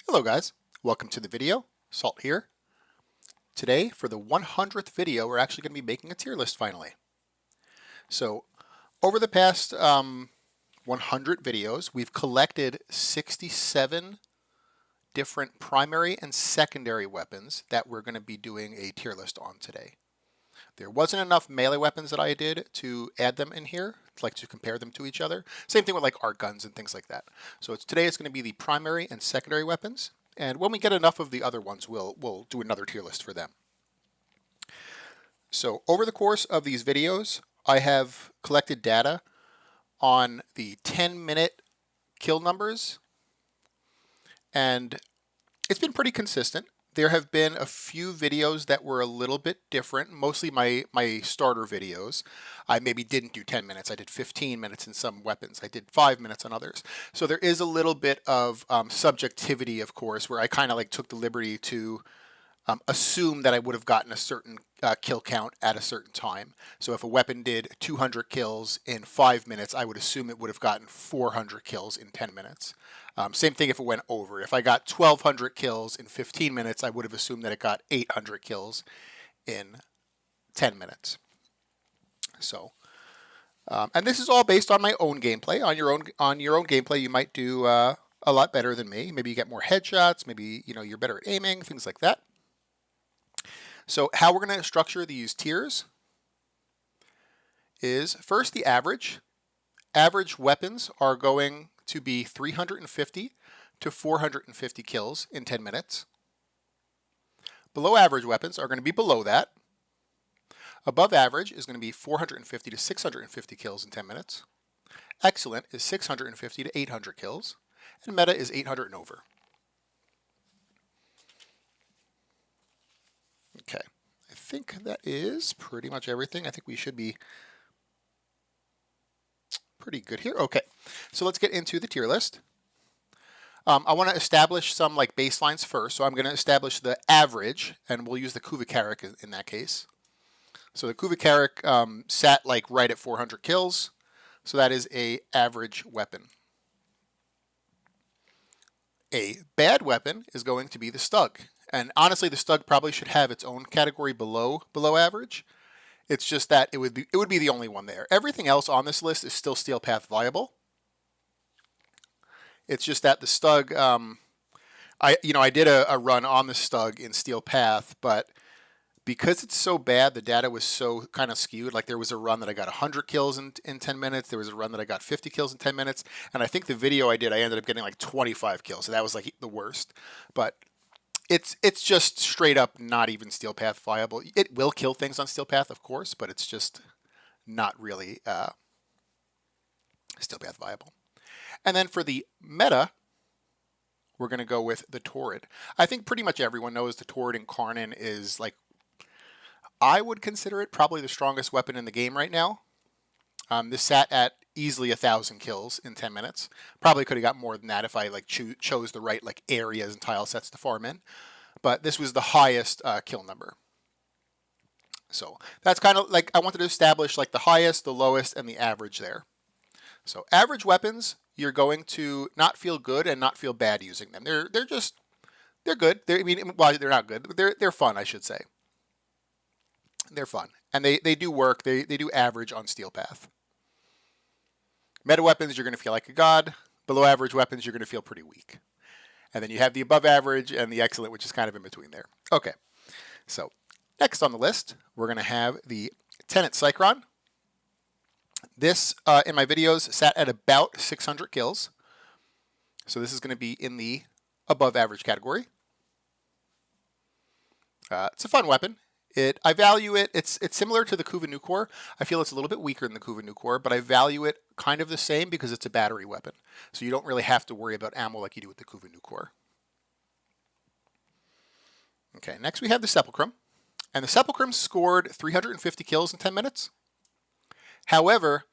Hello guys, welcome to the video. Salt here. Today for the 100th video we're actually going to be making a tier list finally. So over the past 100 videos we've collected 67 different primary and secondary weapons that we're going to be doing a tier list on today. There wasn't enough melee weapons that I did to add them in here, like to compare them to each other. Same thing with like art guns and things like that. So today it's going to be the primary and secondary weapons. And when we get enough of the other ones, we'll do another tier list for them. So over the course of these videos, I have collected data on the 10-minute kill numbers, and it's been pretty consistent. There have been a few videos that were a little bit different, mostly my starter videos. I maybe didn't do 10 minutes. I did 15 minutes in some weapons. I did 5 minutes on others. So there is a little bit of subjectivity, of course, where I kind of like took the liberty to assume that I would have gotten a certain kill count at a certain time. So if a weapon did 200 kills in 5 minutes, I would assume it would have gotten 400 kills in 10 minutes. Same thing if it went over. If I got 1,200 kills in 15 minutes, I would have assumed that it got 800 kills in 10 minutes. So, and this is all based on my own gameplay. On your own gameplay, you might do a lot better than me. Maybe you get more headshots. Maybe you're better at aiming, things like that. So how we're going to structure these tiers is first the average. Average weapons are going to be 350 to 450 kills in 10 minutes. Below average weapons are going to be below that. Above average is going to be 450 to 650 kills in 10 minutes. Excellent is 650 to 800 kills. And meta is 800 and over. Okay, I think that is pretty much everything. I think we should be pretty good here. Okay, so let's get into the tier list. I want to establish some like baselines first. So I'm going to establish the average, and we'll use the Kuvikarik in that case. So the Kuvikarik sat like right at 400 kills. So that is a average weapon. A bad weapon is going to be the Stug. And honestly, the Stug probably should have its own category below average. It's just that it would be the only one there. Everything else on this list is still Steel Path viable. It's just that the Stug, I did a run on the Stug in Steel Path, but because it's so bad, the data was so kind of skewed. Like there was a run that I got 100 kills in 10 minutes. There was a run that I got 50 kills in 10 minutes. And I think the video I did, I ended up getting like 25 kills. So that was like the worst. But it's just straight up not even Steel Path viable. It will kill things on Steel Path, of course, but it's just not really Steel Path viable. And then for the meta, we're going to go with the Torrid. I think pretty much everyone knows the Torrid in Karnan is like, I would consider it probably the strongest weapon in the game right now. This sat at easily 1,000 kills in 10 minutes. Probably could have got more than that if I like chose the right like areas and tile sets to farm in. But this was the highest kill number. So that's kind of like I wanted to establish like the highest, the lowest, and the average there. So average weapons, you're going to not feel good and not feel bad using them. They're good. Well, they're not good, but they're fun, I should say. They're fun, and they do work. They do average on Steel Path. Meta weapons, you're going to feel like a god. Below average weapons, you're going to feel pretty weak. And then you have the above average and the excellent, which is kind of in between there. Okay, so next on the list, we're going to have the Tenet Cycron. This, in my videos, sat at about 600 kills. So this is going to be in the above average category. It's a fun weapon. I value it. It's similar to the Kuva Nukor. I feel it's a little bit weaker than the Kuva Nukor, but I value it kind of the same because it's a battery weapon. So you don't really have to worry about ammo like you do with the Kuva Nukor. Okay, next we have the Sepulchrum. And the Sepulchrum scored 350 kills in 10 minutes. However,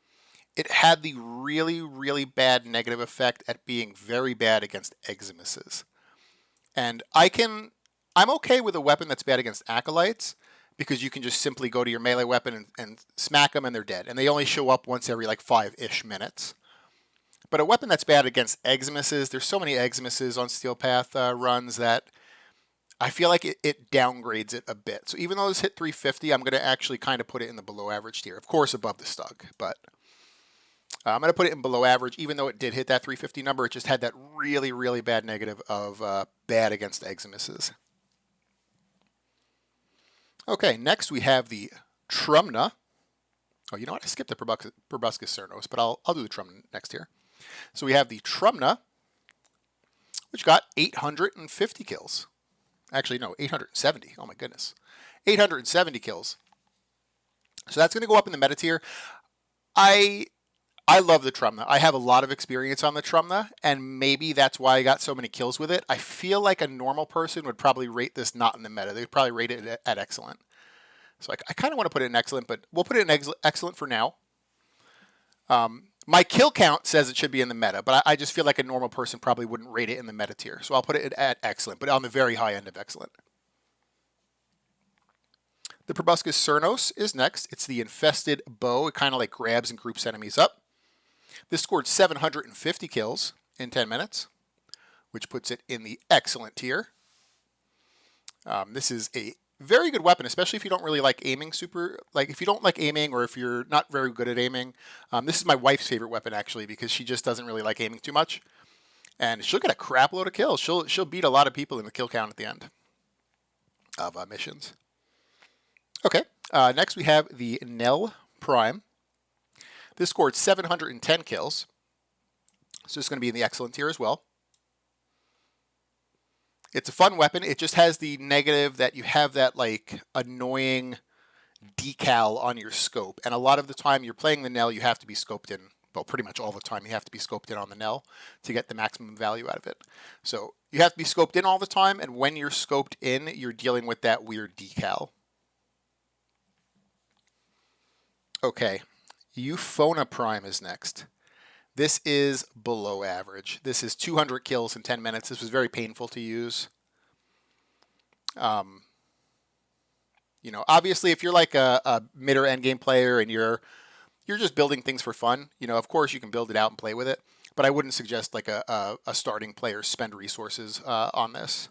it had the really, really bad negative effect at being very bad against Eximuses. And I'm okay with a weapon that's bad against Acolytes, because you can just simply go to your melee weapon and smack them and they're dead. And they only show up once every like 5-ish minutes. But a weapon that's bad against Eximuses, there's so many Eximuses on Steel Path runs that I feel like it downgrades it a bit. So even though this hit 350, I'm going to actually kind of put it in the below average tier. Of course, above the Stug, but I'm going to put it in below average. Even though it did hit that 350 number, it just had that really, really bad negative of bad against Eximuses. Okay, next we have the Trumna. Oh, you know what? I skipped the Proboscis Cernos, but I'll do the Trumna next here. So we have the Trumna, which got 850 kills. Actually, no, 870. Oh my goodness. 870 kills. So that's going to go up in the meta tier. I love the Trumna. I have a lot of experience on the Trumna, and maybe that's why I got so many kills with it. I feel like a normal person would probably rate this not in the meta. They'd probably rate it at excellent. So I kind of want to put it in excellent, but we'll put it in excellent for now. My kill count says it should be in the meta, but I just feel like a normal person probably wouldn't rate it in the meta tier. So I'll put it at excellent, but on the very high end of excellent. The Proboscis Cernos is next. It's the infested bow. It kind of like grabs and groups enemies up. This scored 750 kills in 10 minutes, which puts it in the excellent tier. This is a very good weapon, especially if you don't really like aiming if you don't like aiming or if you're not very good at aiming. This is my wife's favorite weapon, actually, because she just doesn't really like aiming too much. And she'll get a crap load of kills. She'll beat a lot of people in the kill count at the end of missions. Okay, next we have the Nell Prime. This scored 710 kills. So it's going to be in the excellent tier as well. It's a fun weapon. It just has the negative that you have that like annoying decal on your scope. And a lot of the time you're playing the Nell, you have to be scoped in. Well, pretty much all the time you have to be scoped in on the Nell to get the maximum value out of it. So you have to be scoped in all the time. And when you're scoped in, you're dealing with that weird decal. Okay, Euphona Prime is next. This is below average. This is 200 kills in 10 minutes. This was very painful to use. You know, obviously, if you're like a mid or end game player and you're just building things for fun, you know, of course you can build it out and play with it. But I wouldn't suggest like a starting player spend resources on this.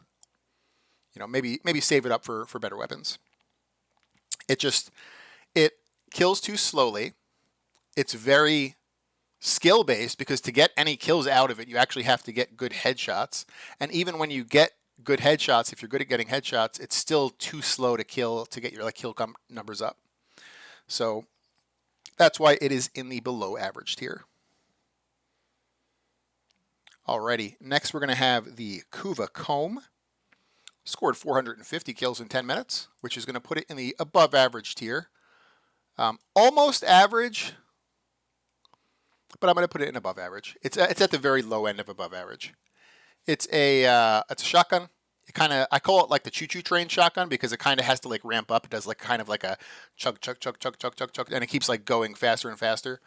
You know, maybe save it up for better weapons. It kills too slowly. It's very skill based because to get any kills out of it, you actually have to get good headshots. And even when you get good headshots, if you're good at getting headshots, it's still too slow to kill to get your kill numbers up. So that's why it is in the below average tier. Alrighty, next we're going to have the Kuva Comb. Scored 450 kills in 10 minutes, which is going to put it in the above average tier. Almost average, but I'm going to put it in above average. It's at the very low end of above average. It's a shotgun. I call it like the choo-choo train shotgun because it kind of has to like ramp up. It does like kind of like a chug, chug, chug, chug, chug, chug, chug, and it keeps like going faster and faster.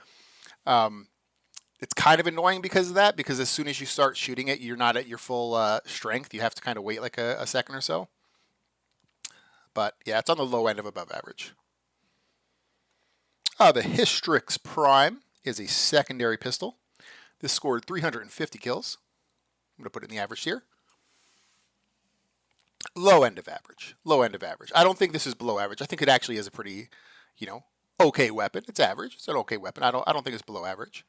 It's kind of annoying because of that, because as soon as you start shooting it, you're not at your full strength. You have to kind of wait like a second or so. But yeah, it's on the low end of above average. The Hystrix Prime is a secondary pistol. This scored 350 kills. I'm going to put it in the average tier. Low end of average. Low end of average. I don't think this is below average. I think it actually is a pretty, okay weapon. It's average. It's an okay weapon. I don't think it's below average.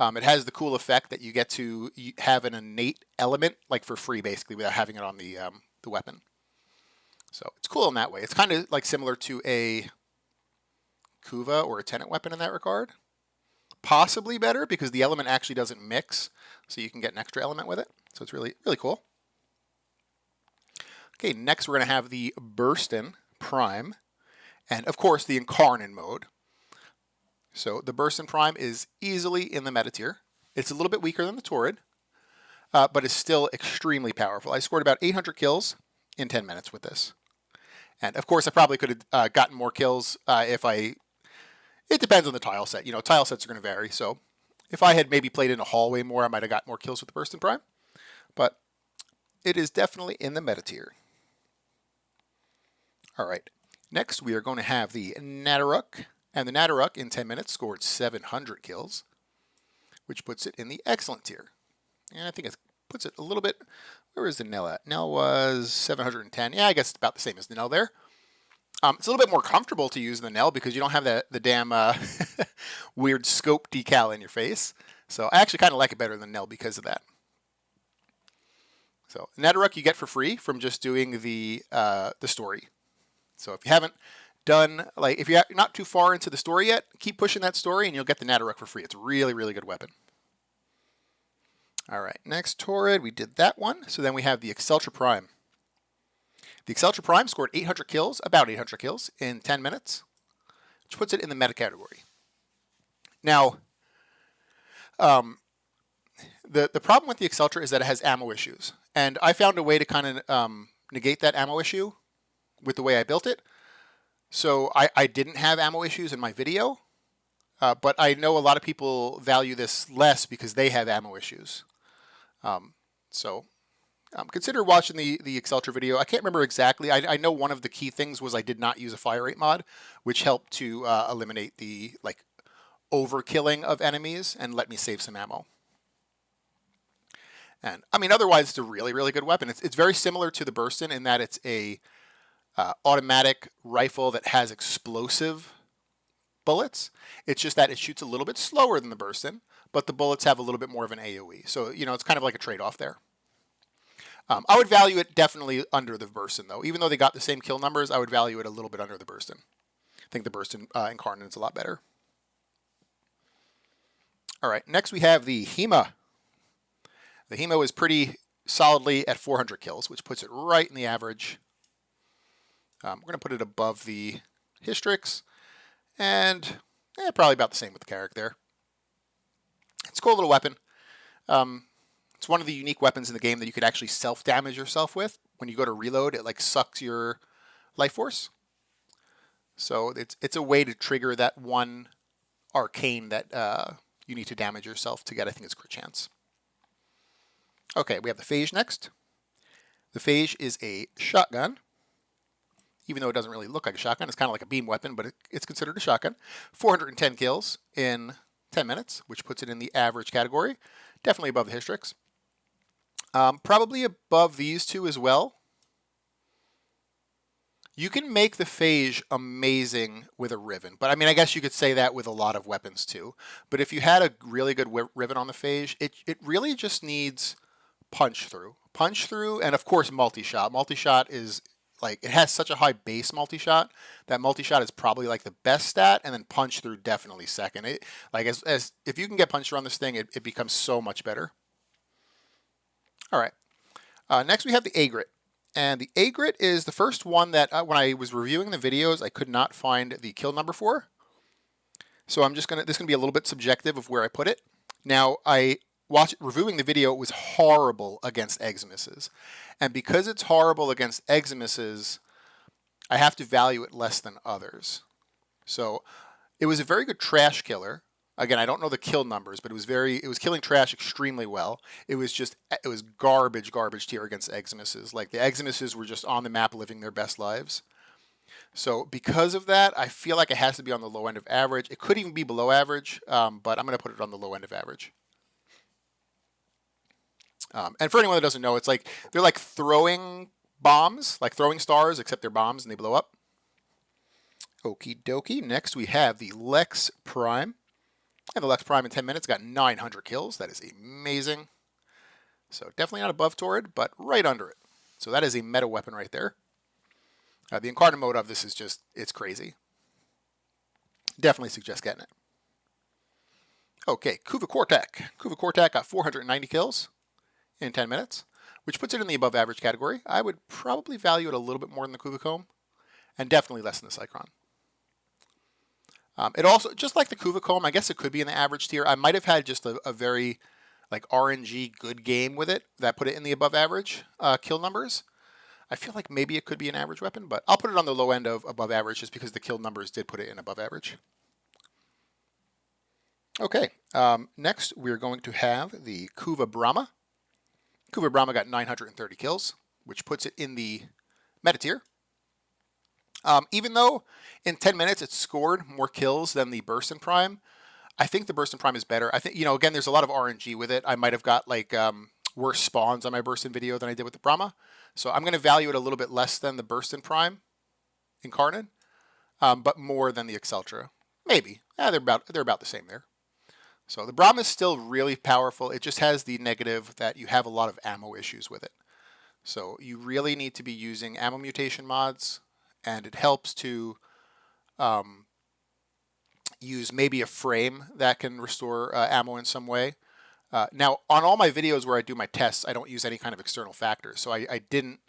It has the cool effect that you get to have an innate element, like for free, basically, without having it on the weapon. So it's cool in that way. It's kind of like similar to a Kuva or a Tenet weapon in that regard. Possibly better because the element actually doesn't mix, so you can get an extra element with it. So it's really, really cool. Okay, next we're going to have the Burstin Prime, and of course the Incarnon mode. So the Burstin Prime is easily in the meta tier. It's a little bit weaker than the Torrid, but it's still extremely powerful. I scored about 800 kills in 10 minutes with this. And of course I probably could have gotten more kills it depends on the tile set. Tile sets are going to vary. So if I had maybe played in a hallway more, I might have got more kills with the Burstin Prime. But it is definitely in the meta tier. All right. Next, we are going to have the Nataruk. And the Nataruk in 10 minutes scored 700 kills, which puts it in the excellent tier. And I think it puts it a little bit, where is the Nell at? Nell was 710. Yeah, I guess it's about the same as the Nell there. It's a little bit more comfortable to use the Nell because you don't have the damn weird scope decal in your face. So I actually kind of like it better than Nell because of that. So Netherruck you get for free from just doing the story. So if you haven't done, like, if you're not too far into the story yet, keep pushing that story and you'll get the Netherruck for free. It's a really, really good weapon. All right, next Torrid, we did that one. So then we have the Exceltra Prime. The Exceltra Prime scored 800 kills, about 800 kills, in 10 minutes, which puts it in the meta category. Now, the problem with the Exceltra is that it has ammo issues. And I found a way to kind of negate that ammo issue with the way I built it. So I didn't have ammo issues in my video, but I know a lot of people value this less because they have ammo issues. Consider watching the Exceltra video. I can't remember exactly. I know one of the key things was I did not use a fire rate mod, which helped to eliminate the overkilling of enemies and let me save some ammo. And I mean, otherwise, it's a really, really good weapon. It's very similar to the Burston in that it's a automatic rifle that has explosive bullets. It's just that it shoots a little bit slower than the Burston, but the bullets have a little bit more of an AoE. So, you know, it's kind of like a trade-off there. I would value it definitely under the Burston, though. Even though they got the same kill numbers, I would value it a little bit under the Burston. I think the Burston Incarnate is a lot better. All right, next we have the HEMA. The HEMA is pretty solidly at 400 kills, which puts it right in the average. We're going to put it above the Hystrix, and probably about the same with the Carrack there. It's a cool little weapon. It's one of the unique weapons in the game that you could actually self-damage yourself with. When you go to reload, it like sucks your life force. So it's a way to trigger that one arcane that you need to damage yourself to get, I think it's crit chance. Okay, we have the Phage next. The Phage is a shotgun. Even though it doesn't really look like a shotgun, it's kind of like a beam weapon, but it's considered a shotgun. 410 kills in 10 minutes, which puts it in the average category. Definitely above the Hystrix. Probably above these two as well. You can make the Phage amazing with a Riven, but I mean, I guess you could say that with a lot of weapons too. But if you had a really good Riven on the Phage, it really just needs punch through, and of course multi-shot. Multi-shot is like, it has such a high base multi-shot that multi-shot is probably like the best stat, and then punch through definitely second. It like as if you can get punch through on this thing, it becomes so much better. All right. Next we have the Agrit. And the Agrit is the first one that when I was reviewing the videos, I could not find the kill number for. So this is going to be a little bit subjective of where I put it. Now, reviewing the video, it was horrible against Eximuses. And because it's horrible against Eximuses, I have to value it less than others. So it was a very good trash killer. Again, I don't know the kill numbers, but it was killing trash extremely well. It was garbage tier against Eximuses. Like, the Eximuses were just on the map living their best lives. So because of that, I feel like it has to be on the low end of average. It could even be below average, but I'm going to put it on the low end of average. And for anyone that doesn't know, it's like they're like throwing bombs, like throwing stars, except they're bombs and they blow up. Okie dokie. Next we have the Lex Prime. And the Lex Prime in 10 minutes got 900 kills. That is amazing. So definitely not above Torrid, but right under it. So that is a meta weapon right there. The Incarnate mode of this is just, it's crazy. Definitely suggest getting it. Okay, Kuva Kortak. Kuva Kortak got 490 kills in 10 minutes, which puts it in the above average category. I would probably value it a little bit more than the Kuva Comb, and definitely less than the Cycron. It also, just like the Kuva Comb, I guess it could be in the average tier. I might have had just a very like RNG good game with it that put it in the above average kill numbers. I feel like maybe it could be an average weapon, but I'll put it on the low end of above average just because the kill numbers did put it in above average. Okay, next we're going to have the Kuva Brahma. Kuva Brahma got 930 kills, which puts it in the meta tier. Even though in 10 minutes it scored more kills than the Burston Prime, I think the Burst and Prime is better. I think, again, there's a lot of RNG with it. I might have got like worse spawns on my Burst in video than I did with the Brahma. So I'm going to value it a little bit less than the Burst and Prime Incarnate, but more than the Exceltra. Maybe. They're about the same there. So the Brahma is still really powerful. It just has the negative that you have a lot of ammo issues with it. So you really need to be using ammo mutation mods, and it helps to use maybe a frame that can restore ammo in some way. Now, on all my videos where I do my tests, I don't use any kind of external factors. So I didn't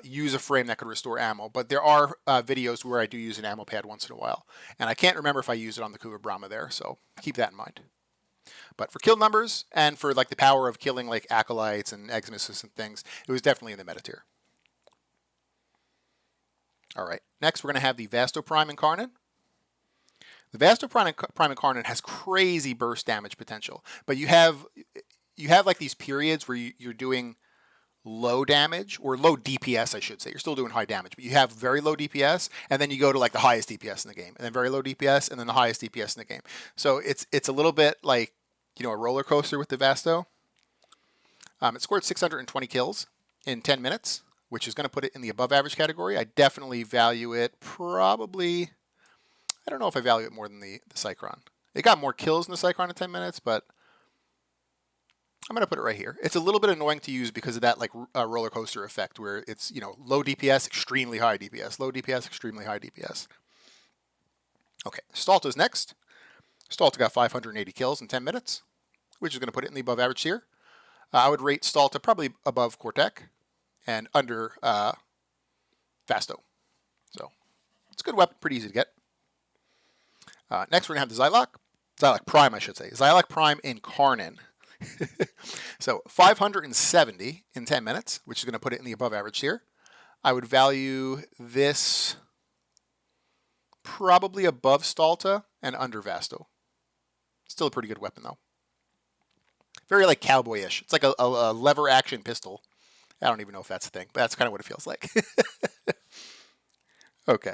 use a frame that could restore ammo, but there are videos where I do use an ammo pad once in a while. And I can't remember if I use it on the Cougar Brahma there, so keep that in mind. But for kill numbers and for like the power of killing like Acolytes and Exodus and things, it was definitely in the meta tier. All right, next we're going to have the Vasto Prime Incarnate. The Vasto Prime Incarnate has crazy burst damage potential, but you have like these periods where you're doing low damage, or low DPS, I should say. You're still doing high damage, but you have very low DPS, and then you go to like the highest DPS in the game, and then very low DPS, and then the highest DPS in the game. So it's a little bit like, a roller coaster with the Vasto. It scored 620 kills in 10 minutes, which is going to put it in the above average category. I definitely value it probably, I don't know if I value it more than the Cycron. It got more kills than the Cycron in 10 minutes, but I'm going to put it right here. It's a little bit annoying to use because of that like roller coaster effect where it's, low DPS, extremely high DPS, low DPS, extremely high DPS. Okay, Stalta's next. Stalta got 580 kills in 10 minutes, which is going to put it in the above average tier. I would rate Stalta probably above Cortec and under Vasto. So it's a good weapon, pretty easy to get. Next, we're going to have the Xyloc Prime, I should say. Xyloc Prime Incarnate. So 570 in 10 minutes, which is going to put it in the above average tier. I would value this probably above Stalta and under Vasto. Still a pretty good weapon, though. Very like cowboyish. It's like a lever action pistol. I don't even know if that's a thing, but that's kind of what it feels like. Okay.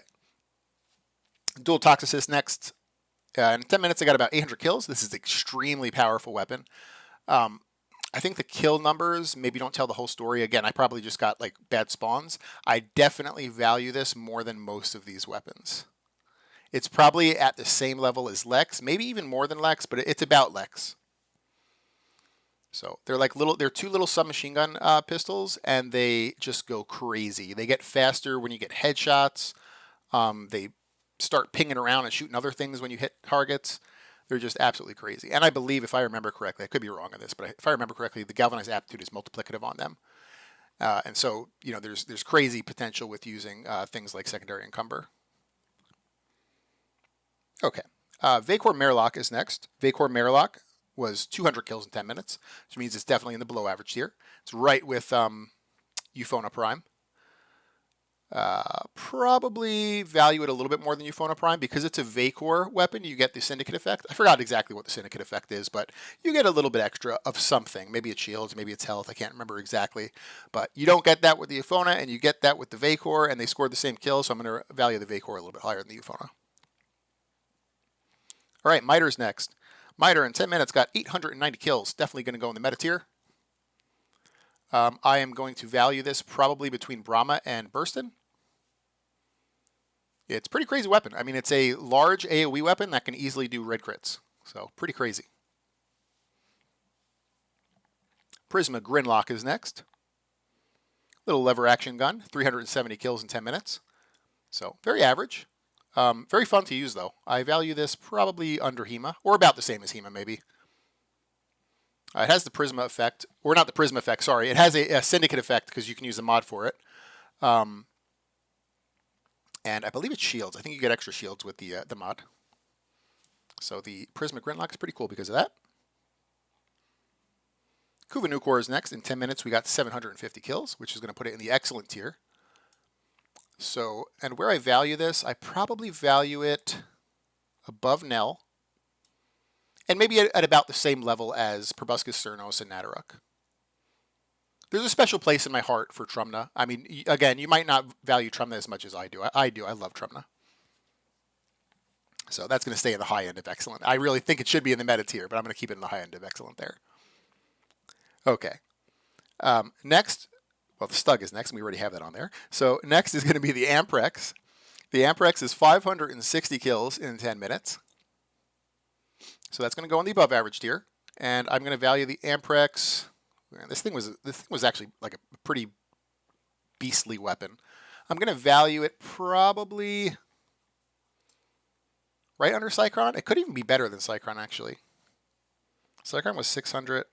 Dual Toxicist next. In 10 minutes, I got about 800 kills. This is an extremely powerful weapon. I think the kill numbers maybe don't tell the whole story. Again, I probably just got like bad spawns. I definitely value this more than most of these weapons. It's probably at the same level as Lex, maybe even more than Lex, but it's about Lex. So they're two little submachine gun pistols, and they just go crazy. They get faster when you get headshots. They start pinging around and shooting other things when you hit targets. They're just absolutely crazy. And I believe, if I remember correctly, I could be wrong on this, but if I remember correctly, the galvanized aptitude is multiplicative on them. And so, there's crazy potential with using things like secondary encumber. Okay. Vacor Merlock is next. Vacor Merlock was 200 kills in 10 minutes, which means it's definitely in the below average tier. It's right with Euphona Prime. Probably value it a little bit more than Euphona Prime because it's a Vacor weapon. You get the Syndicate effect. I forgot exactly what the Syndicate effect is, but you get a little bit extra of something. Maybe it's shields, maybe it's health. I can't remember exactly, but you don't get that with the Euphona, and you get that with the Vacor, and they scored the same kills. So I'm going to value the Vacor a little bit higher than the Euphona. All right, Miter's next. Miter in 10 minutes got 890 kills. Definitely going to go in the meta tier. I am going to value this probably between Brahma and Burston. It's a pretty crazy weapon. I mean, it's a large AoE weapon that can easily do red crits. So, pretty crazy. Prisma Grinlock is next. Little lever action gun, 370 kills in 10 minutes. So, very average. Very fun to use, though. I value this probably under HEMA, or about the same as HEMA, maybe. It has the Prisma effect, or not the Prisma effect, sorry. It has a Syndicate effect because you can use a mod for it. And I believe it's shields. I think you get extra shields with the mod. So the Prisma Grinlock is pretty cool because of that. Kuva Nukor is next. In 10 minutes, we got 750 kills, which is going to put it in the excellent tier. So, and where I value this, I probably value it above Nell, and maybe at about the same level as Proboscis, Cernos, and Nataruk. There's a special place in my heart for Trumna. I mean, again, you might not value Trumna as much as I do. I do. I love Trumna. So that's going to stay in the high end of excellent. I really think it should be in the meta tier, but I'm going to keep it in the high end of excellent there. Okay. Next, well, the Stug is next, and we already have that on there. So next is going to be the Amprex. The Amprex is 560 kills in 10 minutes. So that's going to go in the above average tier. And I'm going to value the Amprex. This thing was actually like a pretty beastly weapon. I'm going to value it probably right under Cycron. It could even be better than Cycron, actually. Cycron was 600.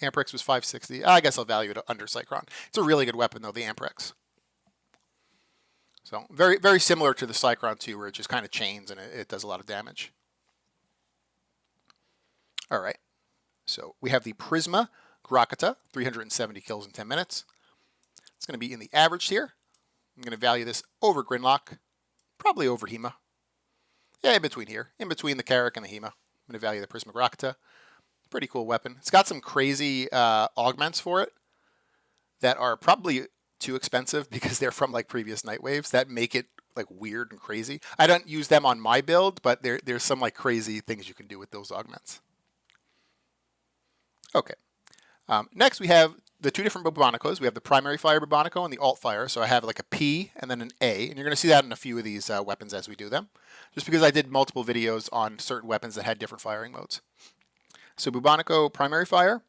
Amprex was 560. I guess I'll value it under Cycron. It's a really good weapon, though, the Amprex. So very, very similar to the Cycron 2, where it just kind of chains and it does a lot of damage. All right. So we have the Prisma Grakata, 370 kills in 10 minutes. It's going to be in the average tier. I'm going to value this over Grinlock, probably over Hema. Yeah, in between here. In between the Carrack and the Hema. I'm going to value the Prisma Grakata. Pretty cool weapon. It's got some crazy augments for it that are probably too expensive because they're from like previous Night Waves that make it like weird and crazy. I don't use them on my build, but there's some like crazy things you can do with those augments. Okay. Next we have the two different Bubonicos. We have the primary fire Bubonico and the alt fire. So I have like a P and then an A, and you're going to see that in a few of these weapons as we do them, just because I did multiple videos on certain weapons that had different firing modes. So Bubonico primary fire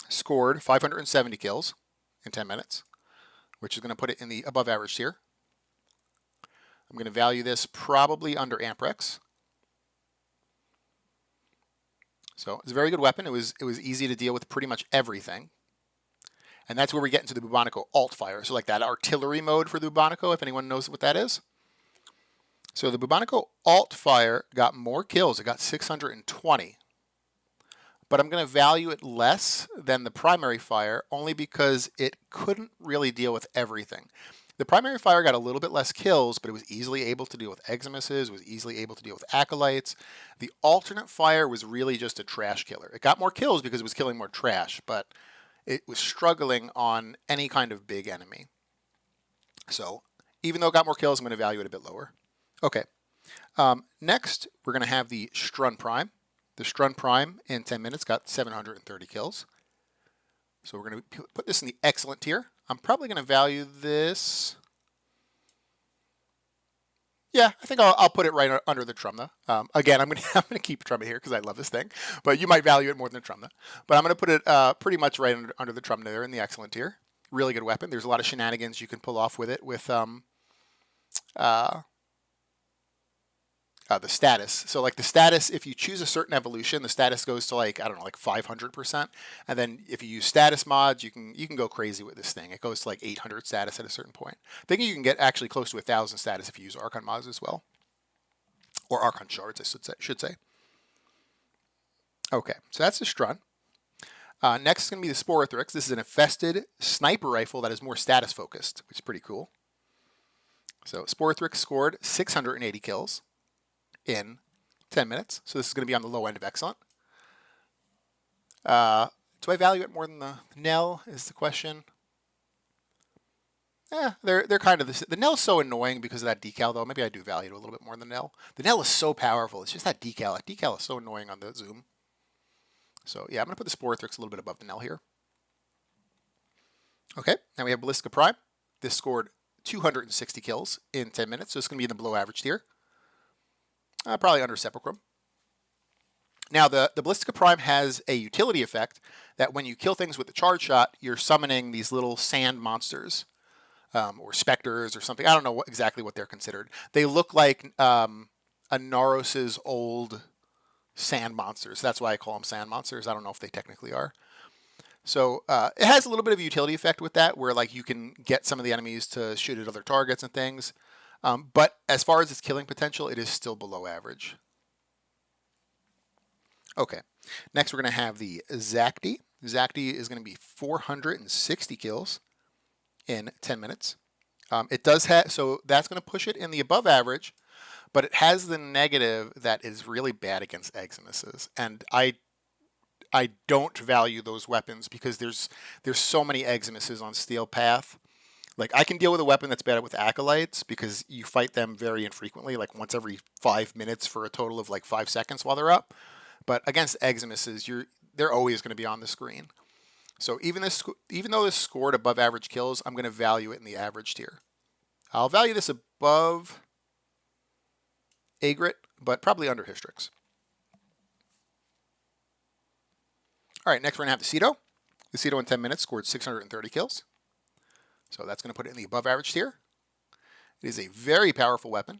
scored 570 kills in 10 minutes, which is going to put it in the above average tier. I'm going to value this probably under Amprex. So it's a very good weapon. It was easy to deal with pretty much everything. And that's where we get into the Bubonico alt fire. So like that artillery mode for the Bubonico, if anyone knows what that is. So the Bubonico alt fire got more kills. It got 620. But I'm going to value it less than the primary fire only because it couldn't really deal with everything. The primary fire got a little bit less kills, but it was easily able to deal with Eximuses, was easily able to deal with Acolytes. The alternate fire was really just a trash killer. It got more kills because it was killing more trash, but it was struggling on any kind of big enemy. So even though it got more kills, I'm going to value it a bit lower. Okay. Next, we're going to have the Strun Prime. The Strun Prime in 10 minutes got 730 kills. So we're going to put this in the excellent tier. I'm probably going to value this. Yeah, I think I'll put it right under the Trumna. Again, I'm going to keep Trumna here because I love this thing, but you might value it more than Trumna. But I'm going to put it pretty much right under the Trumna there in the excellent tier. Really good weapon. There's a lot of shenanigans you can pull off with it with the status. So like the status, if you choose a certain evolution, the status goes to like, I don't know, like 500%. And then if you use status mods, you can go crazy with this thing. It goes to like 800 status at a certain point. I think you can get actually close to 1,000 status if you use Archon mods as well. Or Archon shards, I should say. Okay, so that's the Strun. Next is going to be the Sporothrix. This is an infested sniper rifle that is more status focused, which is pretty cool. So Sporothrix scored 680 kills in 10 minutes. So this is going to be on the low end of excellent. Do I value it more than the Nell is the question. They're kind of the Nell's so annoying because of that decal though. Maybe I do value it a little bit more than the Nell. The Nell is so powerful. It's just that decal. That decal is so annoying on the zoom. So yeah, I'm going to put the Sporothrix a little bit above the Nell here. Okay, now we have Ballistica Prime. This scored 260 kills in 10 minutes. So it's going to be in the below average tier. Probably under Sepulchrum. Now, the Ballistica Prime has a utility effect that when you kill things with the charge shot, you're summoning these little sand monsters or specters or something. I don't know exactly what they're considered. They look like Naros' old sand monsters. That's why I call them sand monsters. I don't know if they technically are. So it has a little bit of a utility effect with that, where like you can get some of the enemies to shoot at other targets and things. But as far as its killing potential, it is still below average. Okay, next we're going to have the Zacti. Zacti is going to be 460 kills in 10 minutes. It does have, so that's going to push it in the above average, but it has the negative that is really bad against Eximuses. And I don't value those weapons because there's so many Eximuses on Steel Path. Like, I can deal with a weapon that's bad with acolytes because you fight them very infrequently, like once every 5 minutes for a total of like 5 seconds while they're up. But against Eximuses, they're always going to be on the screen. So even though this scored above average kills, I'm going to value it in the average tier. I'll value this above Agrit, but probably under Hystrix. All right, next we're going to have the Cedo. The Cedo in 10 minutes scored 630 kills. So that's going to put it in the above average tier. It is a very powerful weapon.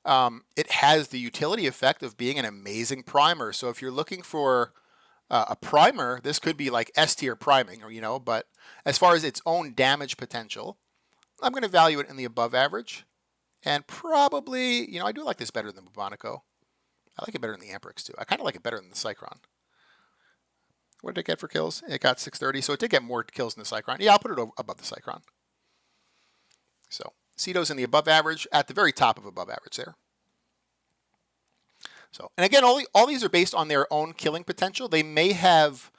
It has the utility effect of being an amazing primer. So if you're looking for a primer, this could be like S tier priming, or but as far as its own damage potential, I'm going to value it in the above average. And probably, I do like this better than the Bubonico. I like it better than the Amperix too. I kind of like it better than the Cycron. What did it get for kills? It got 630, so it did get more kills than the Cycron. Yeah, I'll put it above the Cycron. So, Cedo's in the above average, at the very top of above average there. So, and again, all these are based on their own killing potential. They may have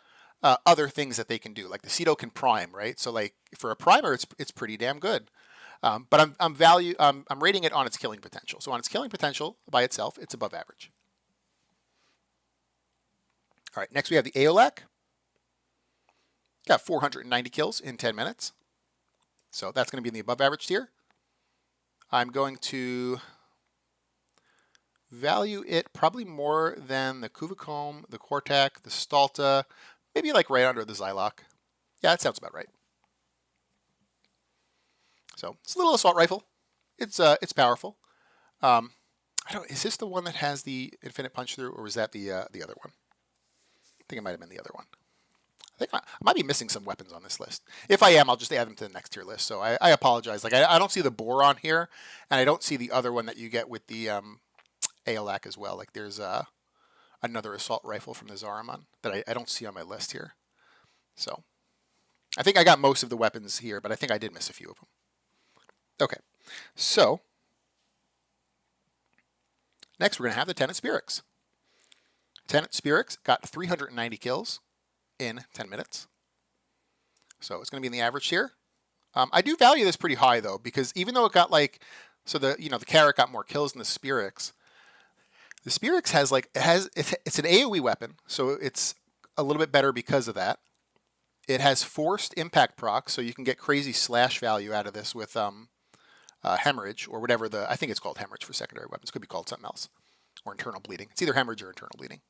other things that they can do, like the Cedo can prime, right? So, like for a primer, it's pretty damn good. But I'm rating it on its killing potential. So on its killing potential by itself, it's above average. All right, next we have the Aeolak. Got 490 kills in 10 minutes. So that's going to be in the above average tier. I'm going to value it probably more than the Kuvicom, the Kortak, the Stalta, maybe like right under the Zylok. Yeah, that sounds about right. So it's a little assault rifle. It's powerful. Is this the one that has the infinite punch through, or was that the other one? I think it might have been the other one. I think I might be missing some weapons on this list. If I am, I'll just add them to the next tier list. So I apologize. Like I don't see the boar on here, and I don't see the other one that you get with the Aeolak as well. Like there's another assault rifle from the Zariman that I don't see on my list here. So I think I got most of the weapons here, but I think I did miss a few of them. Okay, so next we're going to have the Tenant Spirix. Tenant Spirix got 390 kills in 10 minutes. So it's going to be in the average tier. I do value this pretty high though, because even though it got the Carrot got more kills than the Spirix, the Spirix has it's an AoE weapon, so it's a little bit better because of that. It has forced impact proc, so you can get crazy slash value out of this with hemorrhage, or whatever I think it's called hemorrhage for secondary weapons. Could be called something else, or internal bleeding. It's either hemorrhage or internal bleeding.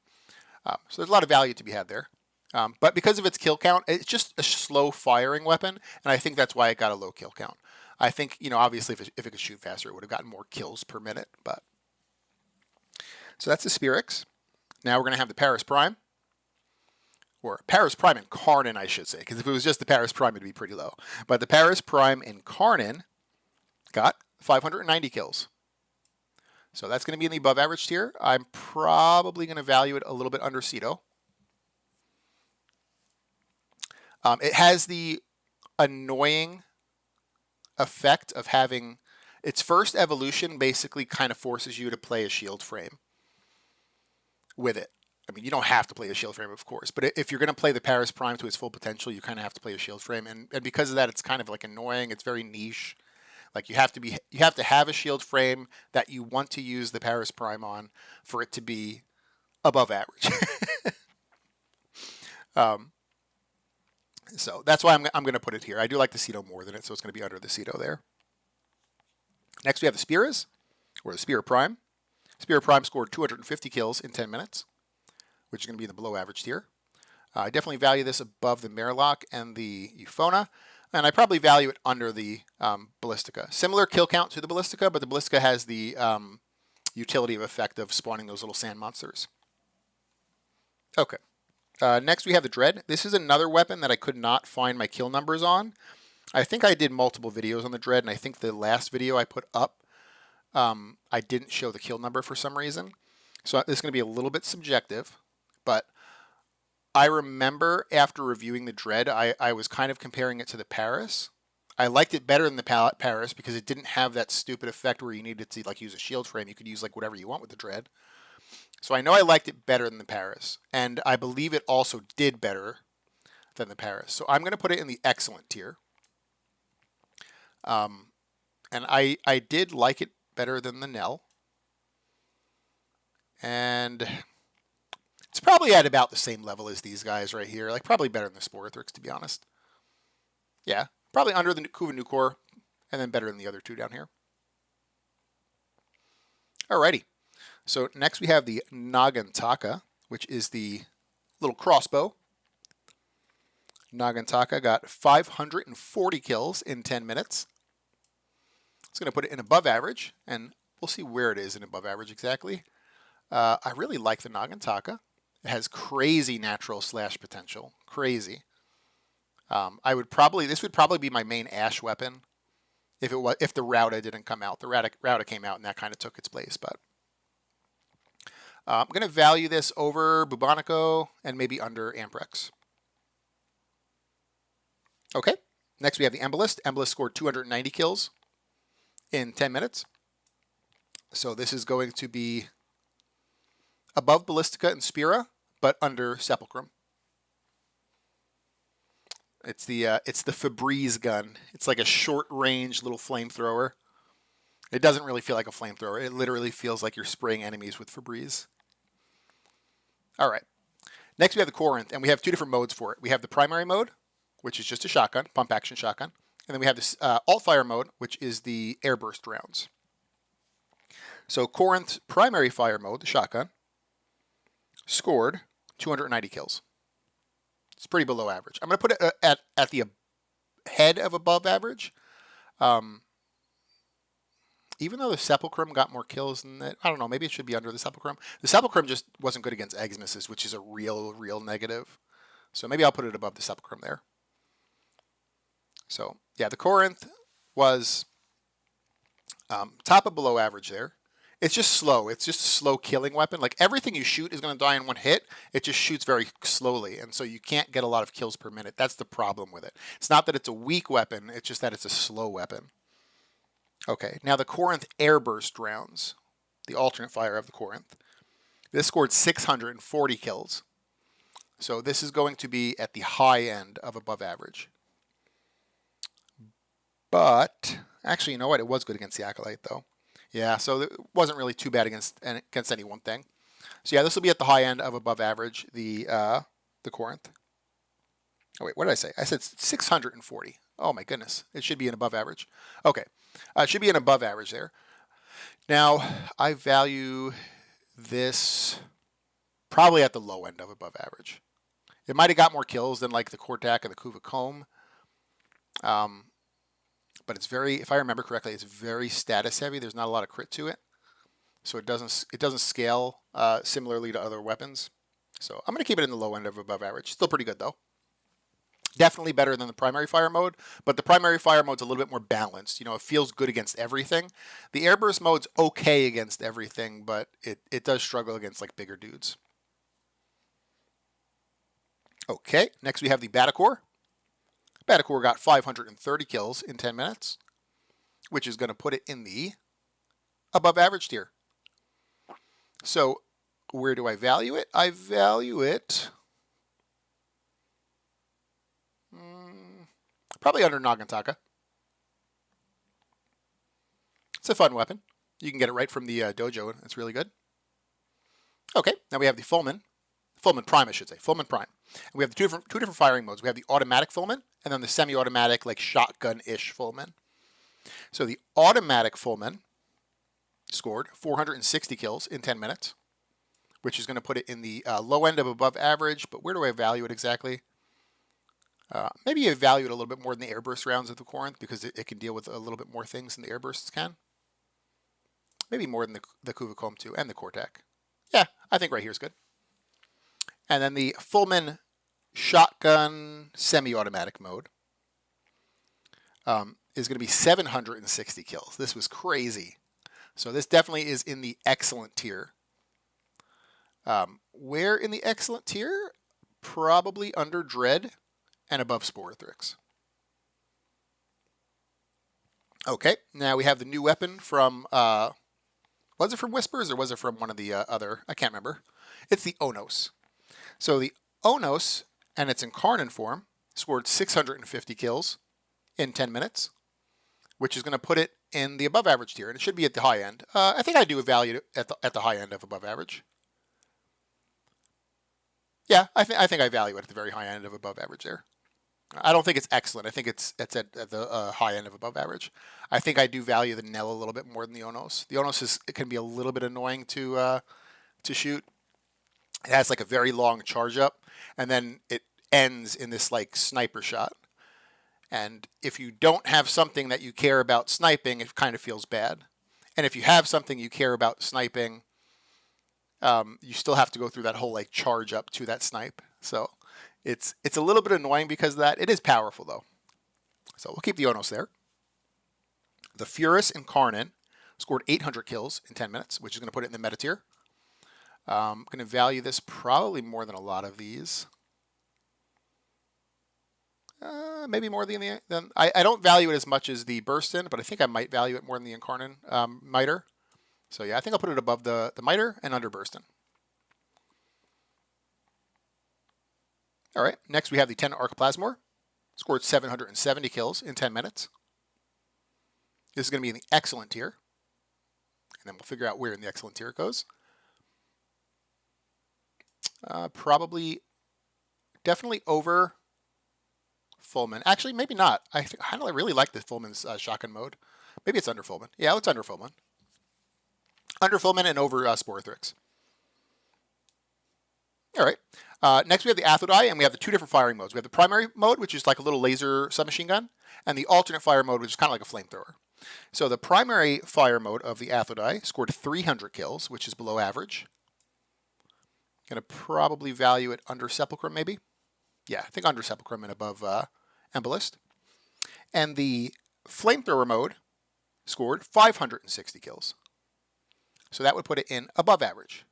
So there's a lot of value to be had there. But because of its kill count, it's just a slow firing weapon, and I think that's why it got a low kill count. I think, obviously if it could shoot faster, it would have gotten more kills per minute. But so that's the Spirix. Now we're going to have the Paris Prime. Or Paris Prime Incarnin, I should say, because if it was just the Paris Prime, it'd be pretty low. But the Paris Prime Incarnin got 590 kills. So that's going to be in the above average tier. I'm probably going to value it a little bit under Cedo. It has the annoying effect of having its first evolution basically kind of forces you to play a shield frame with it. I mean, you don't have to play a shield frame, of course, but if you're going to play the Paris Prime to its full potential, you kind of have to play a shield frame, and because of that, it's kind of like annoying. It's very niche. Like you have to have a shield frame that you want to use the Paris Prime on for it to be above average. So that's why I'm going to put it here. I do like the Cedo more than it, so it's going to be under the Cedo there. Next, we have the Spears, or the Spear Prime. Spear Prime scored 250 kills in 10 minutes, which is going to be in the below average tier. I definitely value this above the Merlock and the Euphona, and I probably value it under the Ballistica. Similar kill count to the Ballistica, but the Ballistica has the utility effect of spawning those little sand monsters. Okay. Next we have the Dread. This is another weapon that I could not find my kill numbers on. I think I did multiple videos on the Dread, and I think the last video I put up, I didn't show the kill number for some reason. So this is going to be a little bit subjective, but I remember after reviewing the Dread, I was kind of comparing it to the Paris. I liked it better than the Paris because it didn't have that stupid effect where you needed to use a shield frame. You could use whatever you want with the Dread. So I know I liked it better than the Paris, and I believe it also did better than the Paris. So I'm going to put it in the excellent tier. And I did like it better than the Nell. And it's probably at about the same level as these guys right here. Like probably better than the Sporthrix, to be honest. Yeah, probably under the Kuva Nucor, and then better than the other two down here. Alrighty. So next we have the Nagantaka, which is the little crossbow. Nagantaka got 540 kills in 10 minutes. It's going to put it in above average, and we'll see where it is in above average exactly. I really like the Nagantaka. It has crazy natural slash potential. Crazy. This would probably be my main Ash weapon if the Rauda didn't come out. The Rauda came out and that kind of took its place, but I'm going to value this over Bubonico and maybe under Amprex. Okay, next we have the Embolist. Embolist scored 290 kills in 10 minutes. So this is going to be above Ballistica and Spira, but under Sepulchrum. It's the Febreze gun. It's like a short-range little flamethrower. It doesn't really feel like a flamethrower. It literally feels like you're spraying enemies with Febreze. All right. Next we have the Corinth, and we have two different modes for it. We have the primary mode, which is just a shotgun, pump-action shotgun. And then we have this alt-fire mode, which is the airburst rounds. So Corinth primary fire mode, the shotgun, scored 290 kills. It's pretty below average. I'm going to put it at the head of above average. Even though the Sepulchrum got more kills than that, I don't know, maybe it should be under the Sepulchrum. The Sepulchrum just wasn't good against Exmuses, which is a real negative. So maybe I'll put it above the Sepulchrum there. So, yeah, the Corinth was top of below average there. It's just slow. It's just a slow killing weapon. Like everything you shoot is going to die in one hit. It just shoots very slowly, and so you can't get a lot of kills per minute. That's the problem with it. It's not that it's a weak weapon. It's just that it's a slow weapon. Okay, now the Corinth airburst rounds, the alternate fire of the Corinth. This scored 640 kills. So this is going to be at the high end of above average. But, actually, you know what? It was good against the Acolyte, though. Yeah, so it wasn't really too bad against any one thing. So yeah, this will be at the high end of above average, the Corinth. Oh wait, what did I say? I said 640. Oh my goodness, it should be an above average. Okay, it should be an above average there. Now, I value this probably at the low end of above average. It might have got more kills than like the Kortak and the Kuva Comb. But it's very, if I remember correctly, it's very status heavy. There's not a lot of crit to it, so it doesn't scale similarly to other weapons. So I'm going to keep it in the low end of above average. Still pretty good though. Definitely better than the primary fire mode, but the primary fire mode's a little bit more balanced. You know, it feels good against everything. The airburst mode's okay against everything, but it does struggle against like bigger dudes. Okay, next we have the Batacore. Batacore got 530 kills in 10 minutes, which is going to put it in the above average tier. So where do I value it? I value it probably under Nagantaka. It's a fun weapon. You can get it right from the dojo. It's really good. Okay, now we have the Fulmin Prime, I should say. Fulmin Prime. And we have the two different firing modes. We have the automatic Fulmin and then the semi-automatic, like shotgun-ish Fulmin. So the automatic Fulmin scored 460 kills in 10 minutes, which is going to put it in the low end of above average. But where do I value it exactly? Maybe you value it a little bit more than the airburst rounds of the Corinth because it can deal with a little bit more things than the airbursts can. Maybe more than the Kuva Comb too, and the Kortak. Yeah, I think right here is good. And then the Fulmin shotgun semi-automatic mode is going to be 760 kills. This was crazy. So this definitely is in the excellent tier. Where in the excellent tier? Probably under Dread and above Sporthrix. Okay, now we have the new weapon from, was it from Whispers or was it from one of the other? I can't remember. It's the Onos. So the Onos, and it's in Karnan form, scored 650 kills in 10 minutes, which is going to put it in the above average tier, and it should be at the high end. I think I do value it at the high end of above average. Yeah, I think I value it at the very high end of above average there. I don't think it's excellent. I think it's at the high end of above average. I think I do value the Nell a little bit more than the Onos. The Onos it can be a little bit annoying to shoot. It has like a very long charge up, and then it ends in this like sniper shot. And if you don't have something that you care about sniping, it kind of feels bad. And if you have something you care about sniping, you still have to go through that whole like charge up to that snipe. So it's a little bit annoying because of that. It is powerful though. So we'll keep the Onos there. The Furus Incarnate scored 800 kills in 10 minutes, which is going to put it in the meta tier. I'm going to value this probably more than a lot of these. Maybe more than I don't value it as much as the Burstin, but I think I might value it more than the Incarnate Miter. So yeah, I think I'll put it above the Miter and under Burstin. All right, next we have the 10 Archplasmor. Scored 770 kills in 10 minutes. This is going to be in the excellent tier. And then we'll figure out where in the excellent tier it goes. Definitely over Fullman. Actually, maybe not. I really like the Fullman's shotgun mode. Maybe it's under Fullman. Yeah, it's under Fullman. Under Fullman and over Sporothrix. All right. Next, we have the Athodai, and we have the two different firing modes. We have the primary mode, which is like a little laser submachine gun, and the alternate fire mode, which is kind of like a flamethrower. So the primary fire mode of the Athodai scored 300 kills, which is below average. Going to probably value it under Sepulchrum, maybe. Yeah, I think under Sepulchrum and above Embolist. And the flamethrower mode scored 560 kills. So that would put it in above average.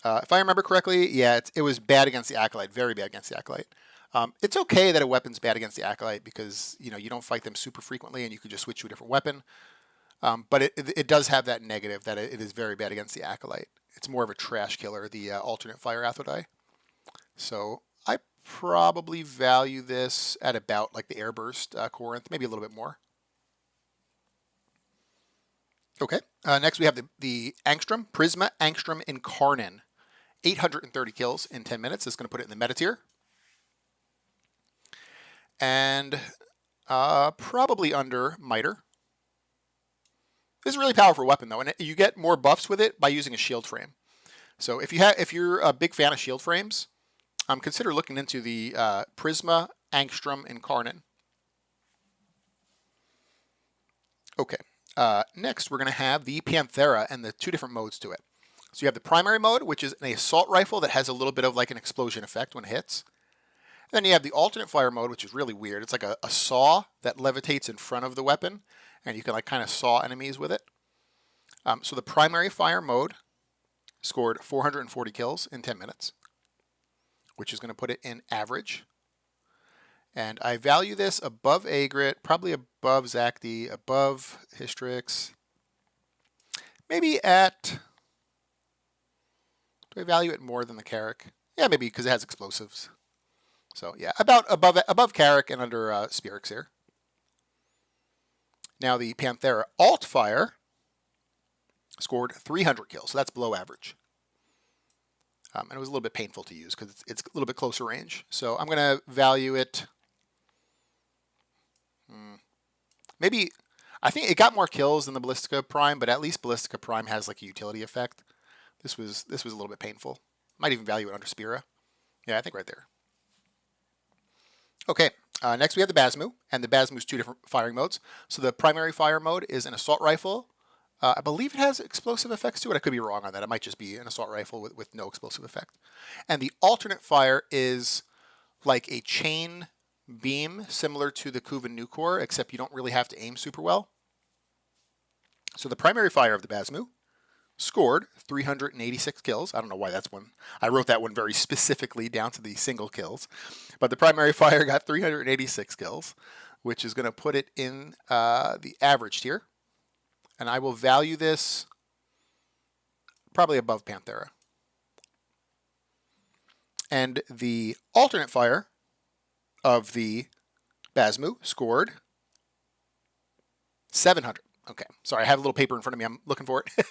If I remember correctly, yeah, it was bad against the Acolyte, very bad against the Acolyte. It's okay that a weapon's bad against the Acolyte because you don't fight them super frequently and you can just switch to a different weapon. But it does have that negative that it is very bad against the Acolyte. It's more of a trash killer, the alternate fire Athodai. So I probably value this at about like the Airburst Corinth, maybe a little bit more. Okay, next we have the Angstrom, Prisma Angstrom Incarnate. 830 kills in 10 minutes. This is going to put it in the meta tier. And probably under Miter. This is a really powerful weapon though, and you get more buffs with it by using a shield frame. So if you're a big fan of shield frames, consider looking into the Prisma Angstrom Incarnate. Okay, next we're going to have the Panthera and the two different modes to it. So you have the primary mode, which is an assault rifle that has a little bit of like an explosion effect when it hits. And then you have the alternate fire mode, which is really weird. It's like a saw that levitates in front of the weapon, and you can like kind of saw enemies with it. So the primary fire mode scored 440 kills in 10 minutes, which is going to put it in average. And I value this above Agrit, probably above Zacti, above Hystrix, maybe at... Do I value it more than the Carrick? Yeah, maybe because it has explosives. So yeah, about above Carrick and under Spirix here. Now the Panthera Alt Fire scored 300 kills, so that's below average. And it was a little bit painful to use because it's a little bit closer range. So I'm going to value it. Maybe, I think it got more kills than the Ballistica Prime, but at least Ballistica Prime has like a utility effect. This was a little bit painful. Might even value it under Spira. Yeah, I think right there. Okay, next we have the Basmu, and the Basmu's two different firing modes. So the primary fire mode is an assault rifle. I believe it has explosive effects to it. I could be wrong on that. It might just be an assault rifle with no explosive effect. And the alternate fire is like a chain beam, similar to the Kuvan Nucor, except you don't really have to aim super well. So the primary fire of the Basmu scored 386 kills. I don't know why that's one. I wrote that one very specifically down to the single kills. But the primary fire got 386 kills, which is going to put it in the average tier. And I will value this probably above Panthera. And the alternate fire of the Basmu scored 700. Okay, sorry, I have a little paper in front of me. I'm looking for it.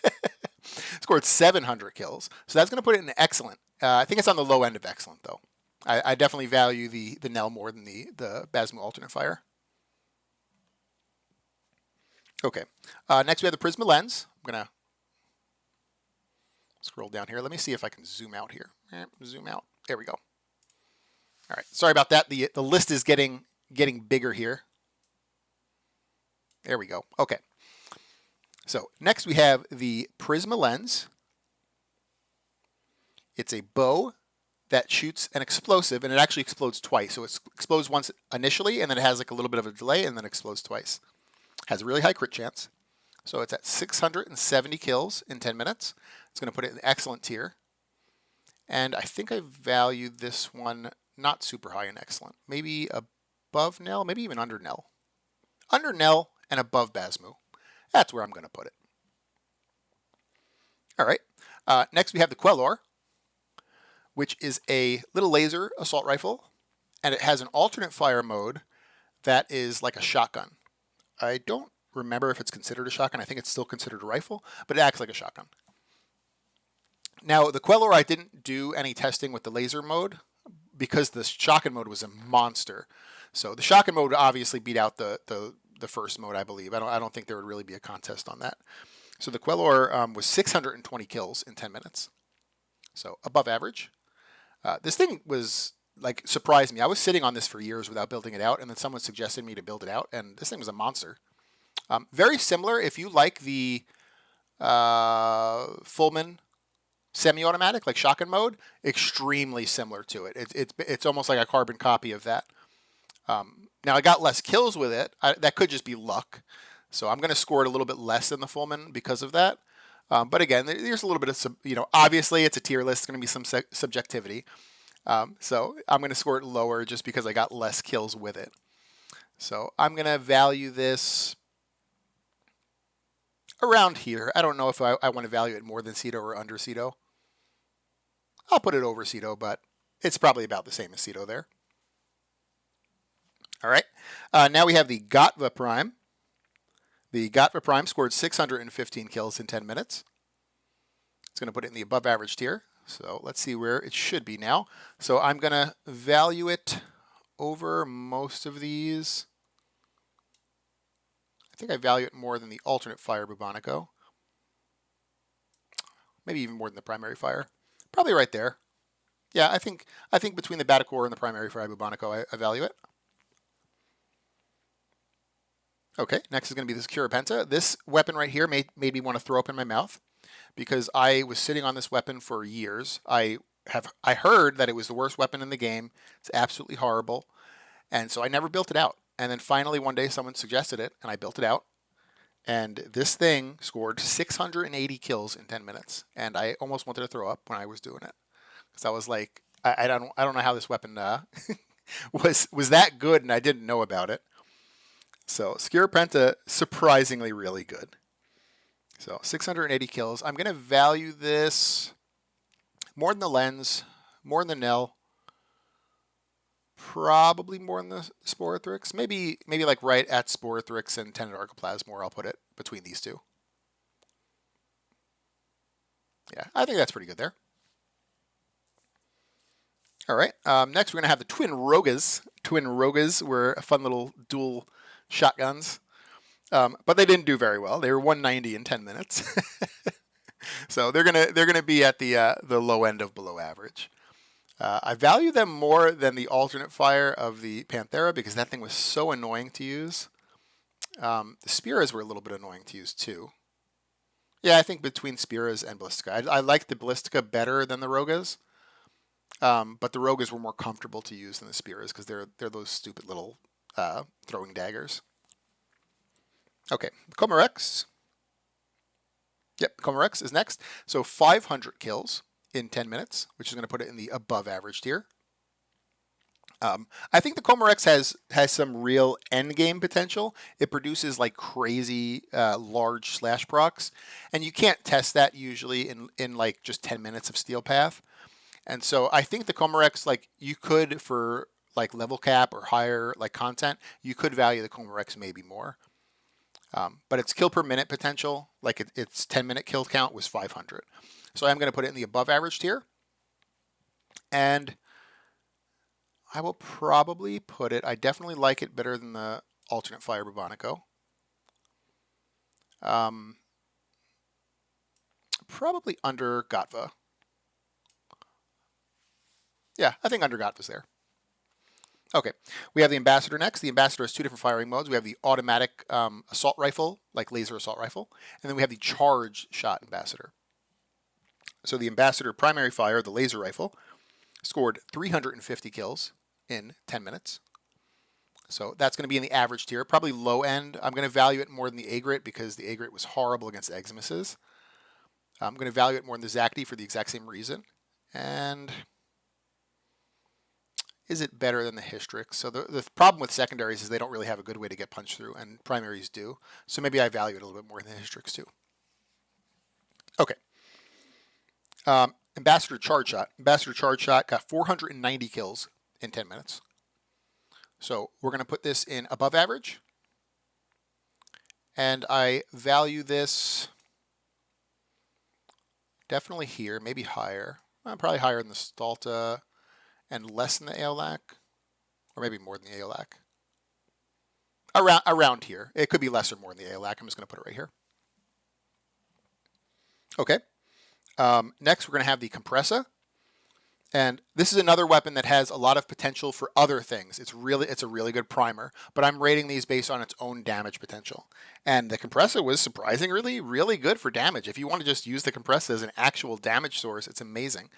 Scored 700 kills. So that's going to put it in excellent. I think it's on the low end of excellent, though. I definitely value the Nell more than the Basmu alternate fire. Okay, next we have the Prisma lens. I'm going to scroll down here. Let me see if I can zoom out here. Zoom out. There we go. All right, sorry about that. The list is getting bigger here. There we go. Okay. So next we have the Prisma lens. It's a bow that shoots an explosive, and it actually explodes twice. So it explodes once initially, and then it has like a little bit of a delay, and then explodes twice. Has a really high crit chance. So it's at 670 kills in 10 minutes. It's going to put it in the excellent tier. And I think I valued this one not super high in excellent. Maybe above Nell, maybe even under Nell. Under Nell and above Basmu. That's where I'm going to put it. All right. Next we have the Quelor, which is a little laser assault rifle, and it has an alternate fire mode that is like a shotgun. I don't remember if it's considered a shotgun. I think it's still considered a rifle, but it acts like a shotgun. Now, the Quelor, I didn't do any testing with the laser mode because the shotgun mode was a monster. So the shotgun mode obviously beat out the first mode, I believe. I don't think there would really be a contest on that. So the Quelor was 620 kills in 10 minutes. So above average. This thing was like surprised me. I was sitting on this for years without building it out, and then someone suggested me to build it out, and this thing was a monster. Very similar if you like the Fullman semi-automatic, like shotgun mode, extremely similar to it. It's almost like a carbon copy of that. Now I got less kills with it. That could just be luck. So I'm going to score it a little bit less than the Fullman because of that. But again, there's a little bit of, obviously it's a tier list. It's going to be some subjectivity. So I'm going to score it lower just because I got less kills with it. So I'm going to value this around here. I don't know if I want to value it more than Cedo or under Cedo. I'll put it over Cedo, but it's probably about the same as Cedo there. All right. Now we have the Gatva Prime. The Gatva Prime scored 615 kills in 10 minutes. It's going to put it in the above average tier. So let's see where it should be now. So I'm going to value it over most of these. I think I value it more than the alternate fire Bubonico. Maybe even more than the primary fire. Probably right there. Yeah, I think between the Batacore and the primary fire Bubonico, I value it. Okay, next is going to be this Curapenta. This weapon right here made me want to throw up in my mouth because I was sitting on this weapon for years. I heard that it was the worst weapon in the game. It's absolutely horrible. And so I never built it out. And then finally one day someone suggested it and I built it out. And this thing scored 680 kills in 10 minutes. And I almost wanted to throw up when I was doing it. Because I was like, I don't know how this weapon was that good and I didn't know about it. So Scirapenta, surprisingly really good. So 680 kills. I'm going to value this more than the lens, more than the Nell, probably more than the Sporothrix. Maybe like right at Sporothrix and Tenet Archoplasmor, I'll put it between these two. Yeah, I think that's pretty good there. All right, next we're going to have the Twin Rogas. Twin Rogas were a fun little dual shotguns, but they didn't do very well. They were 190 in 10 minutes. So they're gonna be at the low end of below average. I value them more than the alternate fire of the Panthera because that thing was so annoying to use. The Spiras were a little bit annoying to use too. Yeah, I think between Spiras and Ballistica. I like the Ballistica better than the Rogas, but the Rogas were more comfortable to use than the Spiras because they're those stupid little throwing daggers. Okay, Comorex. Yep, Comorex is next. So 500 kills in 10 minutes, which is going to put it in the above average tier. I think the Comorex has some real end game potential. It produces like crazy large slash procs, and you can't test that usually in like just 10 minutes of Steel Path. And so I think the Comorex, like you could for like level cap or higher like content, you could value the Coma Rex maybe more. But its kill per minute potential, like its 10-minute kill count was 500. So I'm going to put it in the above average tier. And I will probably put it, I definitely like it better than the alternate fire Bubonico. Probably under Gatva. Yeah, I think under Gatva's there. Okay, we have the Ambassador next. The Ambassador has two different firing modes. We have the automatic assault rifle, like laser assault rifle, and then we have the charge shot Ambassador. So the Ambassador primary fire, the laser rifle, scored 350 kills in 10 minutes. So that's going to be in the average tier, probably low end. I'm going to value it more than the Agrit because the Agrit was horrible against Eximuses. I'm going to value it more than the Zacti for the exact same reason. And is it better than the Hystrix? So the problem with secondaries is they don't really have a good way to get punched through, and primaries do. So maybe I value it a little bit more than the Hystrix too. Okay. Ambassador Charge Shot. Ambassador Charge Shot got 490 kills in 10 minutes. So we're going to put this in above average. And I value this definitely here, maybe higher. Probably higher than the Stalta and less than the Aeolac, or maybe more than the Aeolac. Around here. It could be less or more than the Aeolac. I'm just going to put it right here. Okay. Next, we're going to have the Compressa. And this is another weapon that has a lot of potential for other things. It's a really good primer, but I'm rating these based on its own damage potential. And the Compressa was surprisingly really good for damage. If you want to just use the Compressa as an actual damage source, it's amazing.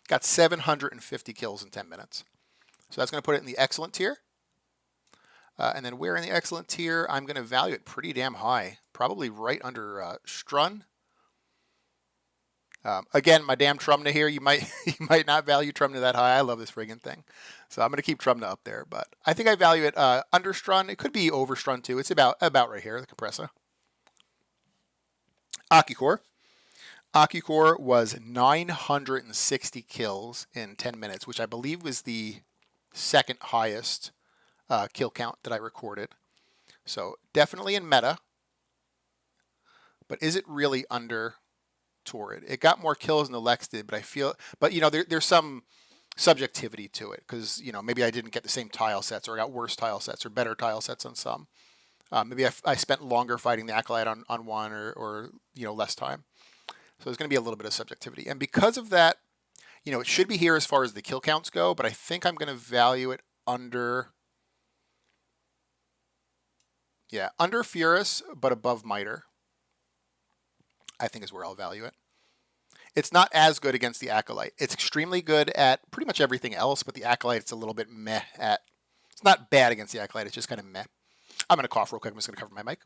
Got 750 kills in 10 minutes. So that's going to put it in the excellent tier. And then where in the excellent tier, I'm going to value it pretty damn high. Probably right under Strun. Again, my damn Trumna here. You might not value Trumna that high. I love this friggin' thing. So I'm going to keep Trumna up there. But I think I value it under Strun. It could be over Strun too. It's about right here, the Compressa. Akikor. Akikor was 960 kills in 10 minutes, which I believe was the second highest kill count that I recorded. So definitely in meta. But is it really under Torrid? It got more kills than the Lex did, but I feel, but you know, there's some subjectivity to it because, you know, maybe I didn't get the same tile sets, or I got worse tile sets or better tile sets on some. Maybe I spent longer fighting the Acolyte on one, or you know, less time. So there's going to be a little bit of subjectivity. And because of that, you know, it should be here as far as the kill counts go, but I think I'm going to value it under, yeah, under Furus, but above Miter. I think is where I'll value it. It's not as good against the Acolyte. It's extremely good at pretty much everything else, but the Acolyte, it's a little bit meh at. It's not bad against the Acolyte. It's just kind of meh. I'm going to cough real quick. I'm just going to cover my mic.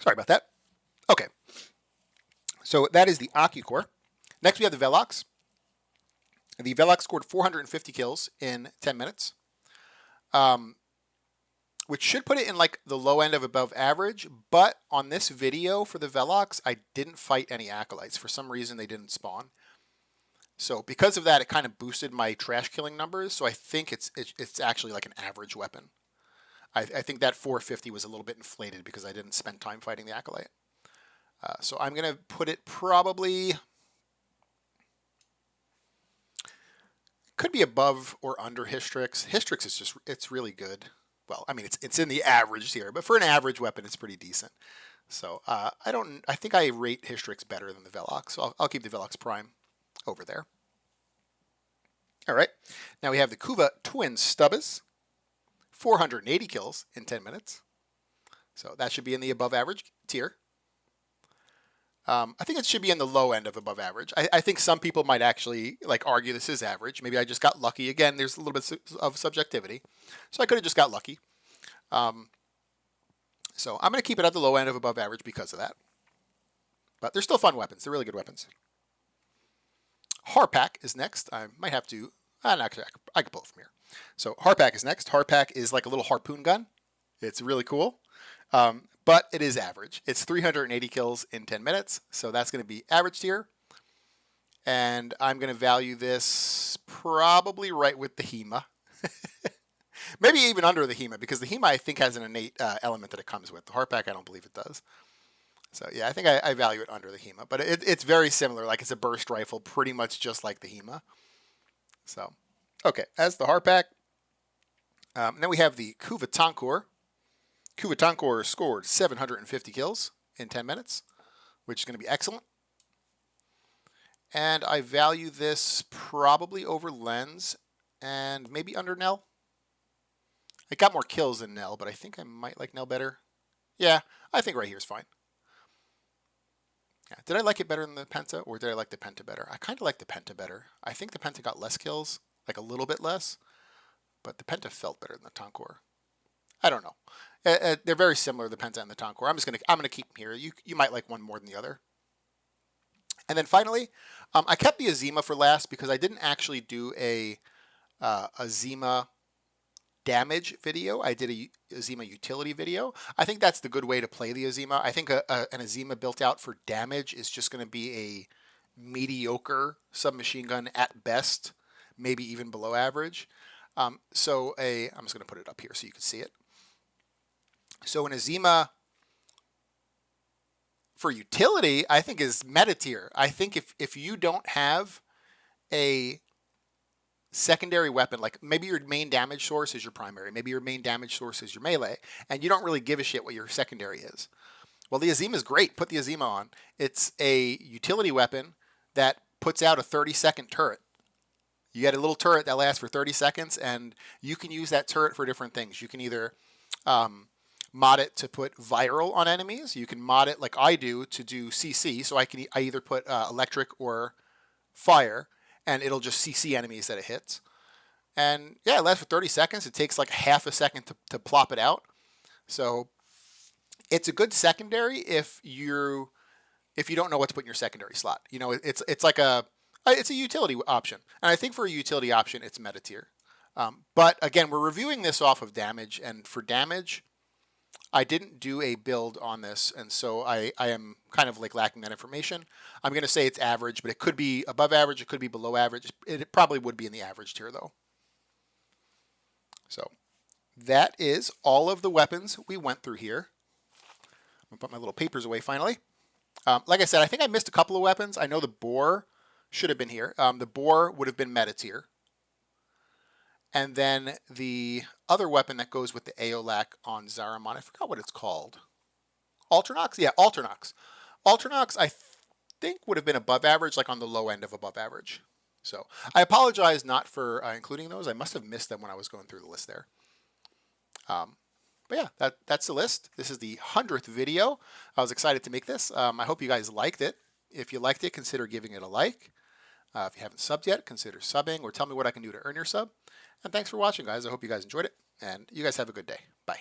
Sorry about that. Okay. So that is the Akikor. Next, we have the Velox. The Velox scored 450 kills in 10 minutes. Which should put it in like the low end of above average, but on this video for the Velox, I didn't fight any Acolytes. For some reason, they didn't spawn. So because of that, it kind of boosted my trash killing numbers. So I think it's actually like an average weapon. I think that 450 was a little bit inflated because I didn't spend time fighting the Acolyte. So I'm going to put it probably, could be above or under Hystrix. Hystrix is just, it's really good. Well, I mean, it's in the average here, but for an average weapon, it's pretty decent. So I think I rate Hystrix better than the Velox. So I'll keep the Velox Prime over there. All right. Now we have the Kuva Twin Stubbas. 480 kills in 10 minutes. So that should be in the above average tier. I think it should be in the low end of above average. I think some people might actually like argue this is average. Maybe I just got lucky. Again, there's a little bit of subjectivity. So I could have just got lucky. So I'm going to keep it at the low end of above average because of that. But they're still fun weapons. They're really good weapons. Harpak is next. I might have to, actually, I can pull it from here. So Harpak is next. Harpak is like a little harpoon gun. It's really cool. But it is average. It's 380 kills in 10 minutes. So that's going to be average tier. And I'm going to value this probably right with the HEMA. Maybe even under the HEMA, because the HEMA I think has an innate element that it comes with. The hardback I don't believe it does. So yeah, I think I value it under the HEMA, but it's very similar. Like it's a burst rifle, pretty much just like the HEMA. So, okay, as the hardback. Then we have the Kuvatankor. Kuvatankor scored 750 kills in 10 minutes, which is going to be excellent. And I value this probably over Lens and maybe under Nell. I got more kills than Nell, but I think I might like Nell better. Yeah, I think right here is fine. Yeah. Did I like it better than the Penta, or did I like the Penta better? I kind of like the Penta better. I think the Penta got less kills, like a little bit less, but the Penta felt better than the Tankor. I don't know. They're very similar, the Penta and the Tankor. I'm gonna keep them here. You might like one more than the other. And then finally, I kept the Azima for last because I didn't actually do a Azima damage video. I did a Azima utility video. I think that's the good way to play the Azima. I think an Azima built out for damage is just going to be a mediocre submachine gun at best, maybe even below average. I'm just going to put it up here so you can see it. So an Azima for utility, I think is meta tier. I think if you don't have a secondary weapon, like maybe your main damage source is your primary, maybe your main damage source is your melee, and you don't really give a shit what your secondary is. Well, the Azima is great. Put the Azima on. It's a utility weapon that puts out a 30-second turret. You get a little turret that lasts for 30 seconds, and you can use that turret for different things. You can either mod it to put viral on enemies. You can mod it like I do to do CC. So I either put electric or fire, and it'll just CC enemies that it hits. And yeah, it lasts for 30 seconds. It takes like half a second to plop it out. So it's a good secondary if you don't know what to put in your secondary slot. You know, it's like it's a utility option. And I think for a utility option, it's meta tier. But again, we're reviewing this off of damage, and for damage, I didn't do a build on this, and so I am kind of like lacking that information. I'm going to say it's average, but it could be above average, it could be below average. It probably would be in the average tier, though. So that is all of the weapons we went through here. I'm going to put my little papers away finally. Like I said, I think I missed a couple of weapons. I know the Boar should have been here. The Boar would have been meta tier. And then the other weapon that goes with the Aeolac on Zaramon, I forgot what it's called. Ultranox? Yeah, Ultranox. Ultranox, I think, would have been above average, like on the low end of above average. So I apologize not for including those. I must have missed them when I was going through the list there. But yeah, that's the list. This is the 100th video. I was excited to make this. I hope you guys liked it. If you liked it, consider giving it a like. If you haven't subbed yet, consider subbing, or tell me what I can do to earn your sub. And thanks for watching, guys. I hope you guys enjoyed it, and you guys have a good day. Bye.